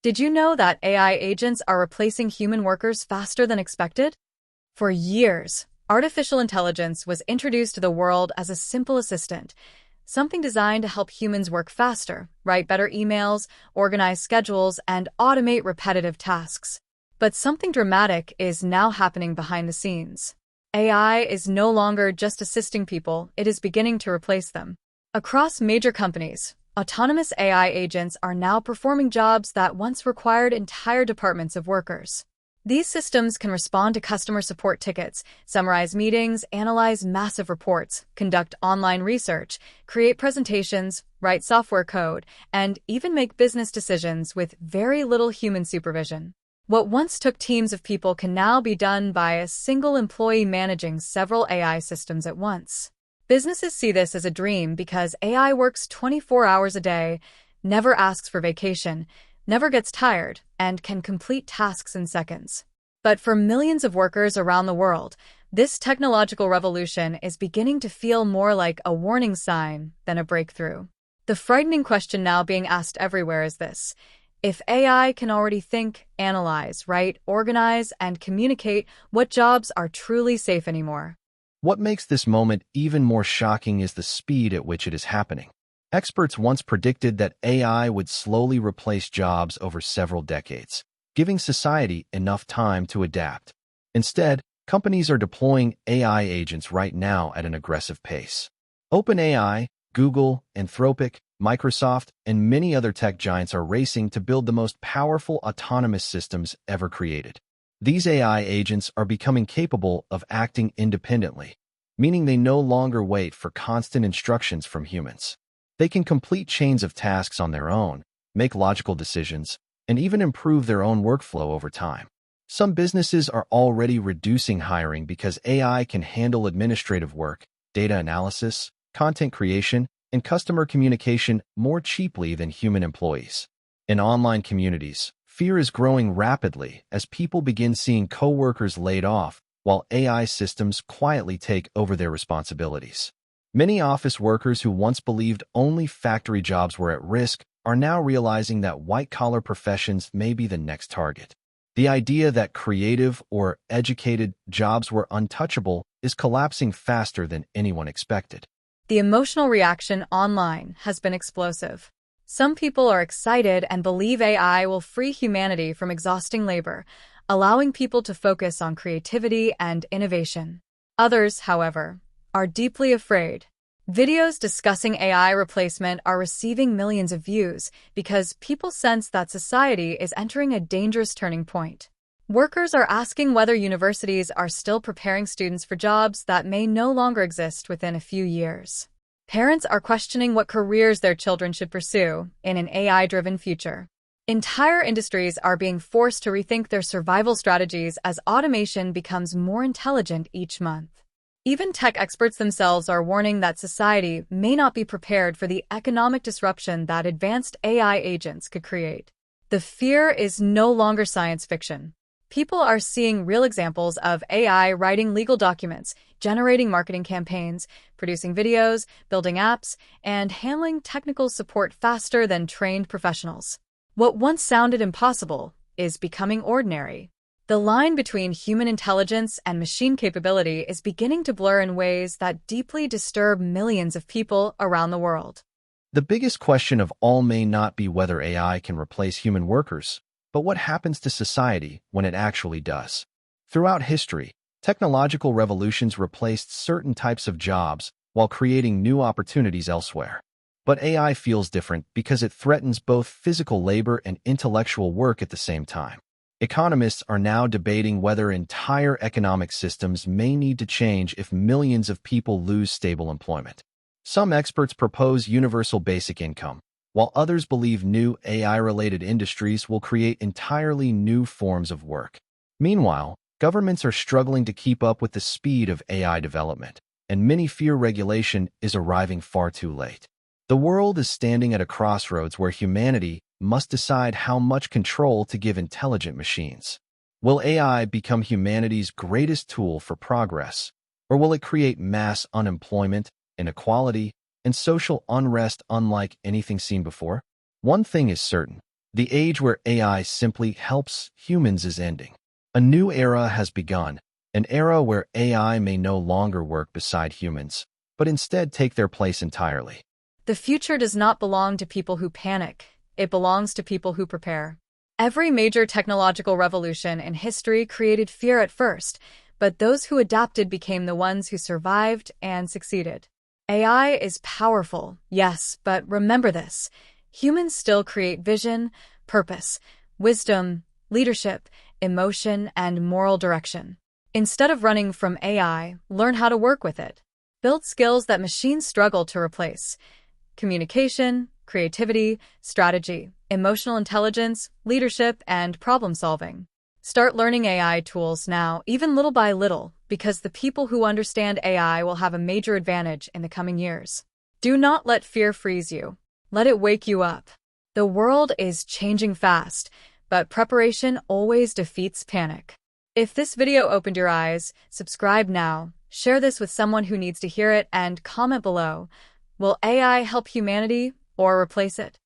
Did you know that AI agents are replacing human workers faster than expected? For years, artificial intelligence was introduced to the world as a simple assistant, something designed to help humans work faster, write better emails, organize schedules, and automate repetitive tasks. But something dramatic is now happening behind the scenes. AI is no longer just assisting people, it is beginning to replace them. Across major companies, autonomous AI agents are now performing jobs that once required entire departments of workers. These systems can respond to customer support tickets, summarize meetings, analyze massive reports, conduct online research, create presentations, write software code, and even make business decisions with very little human supervision. What once took teams of people can now be done by a single employee managing several AI systems at once. Businesses see this as a dream because AI works 24 hours a day, never asks for vacation, never gets tired, and can complete tasks in seconds. But for millions of workers around the world, this technological revolution is beginning to feel more like a warning sign than a breakthrough. The frightening question now being asked everywhere is this: if AI can already think, analyze, write, organize, and communicate, what jobs are truly safe anymore? What makes this moment even more shocking is the speed at which it is happening. Experts once predicted that AI would slowly replace jobs over several decades, giving society enough time to adapt. Instead, companies are deploying AI agents right now at an aggressive pace. OpenAI, Google, Anthropic, Microsoft, and many other tech giants are racing to build the most powerful autonomous systems ever created. These AI agents are becoming capable of acting independently, meaning they no longer wait for constant instructions from humans. They can complete chains of tasks on their own, make logical decisions, and even improve their own workflow over time. Some businesses are already reducing hiring because AI can handle administrative work, data analysis, content creation, and customer communication more cheaply than human employees. In online communities, fear is growing rapidly as people begin seeing coworkers laid off while AI systems quietly take over their responsibilities. Many office workers who once believed only factory jobs were at risk are now realizing that white-collar professions may be the next target. The idea that creative or educated jobs were untouchable is collapsing faster than anyone expected. The emotional reaction online has been explosive. Some people are excited and believe AI will free humanity from exhausting labor, allowing people to focus on creativity and innovation. Others, however, are deeply afraid. Videos discussing AI replacement are receiving millions of views because people sense that society is entering a dangerous turning point. Workers are asking whether universities are still preparing students for jobs that may no longer exist within a few years. Parents are questioning what careers their children should pursue in an AI-driven future. Entire industries are being forced to rethink their survival strategies as automation becomes more intelligent each month. Even tech experts themselves are warning that society may not be prepared for the economic disruption that advanced AI agents could create. The fear is no longer science fiction. People are seeing real examples of AI writing legal documents, generating marketing campaigns, producing videos, building apps, and handling technical support faster than trained professionals. What once sounded impossible is becoming ordinary. The line between human intelligence and machine capability is beginning to blur in ways that deeply disturb millions of people around the world. The biggest question of all may not be whether AI can replace human workers, but what happens to society when it actually does. Throughout history, technological revolutions replaced certain types of jobs while creating new opportunities elsewhere. But AI feels different because it threatens both physical labor and intellectual work at the same time. Economists are now debating whether entire economic systems may need to change if millions of people lose stable employment. Some experts propose universal basic income, while others believe new AI-related industries will create entirely new forms of work. Meanwhile, governments are struggling to keep up with the speed of AI development, and many fear regulation is arriving far too late. The world is standing at a crossroads where humanity must decide how much control to give intelligent machines. Will AI become humanity's greatest tool for progress, or will it create mass unemployment, inequality, and social unrest unlike anything seen before? One thing is certain: The age where AI simply helps humans is ending. A new era has begun, an era where AI may no longer work beside humans, but instead take their place entirely. The future does not belong to people who panic. It belongs to people who prepare. Every major technological revolution in history created fear at first, but those who adapted became the ones who survived and succeeded. AI is powerful, yes, but remember this. Humans still create vision, purpose, wisdom, leadership, emotion, and moral direction. Instead of running from AI, learn how to work with it. Build skills that machines struggle to replace. Communication, creativity, strategy, emotional intelligence, leadership, and problem-solving. Start learning AI tools now, even little by little, because the people who understand AI will have a major advantage in the coming years. Do not let fear freeze you. Let it wake you up. The world is changing fast, but preparation always defeats panic. If this video opened your eyes, subscribe now, share this with someone who needs to hear it, and comment below. Will AI help humanity or replace it?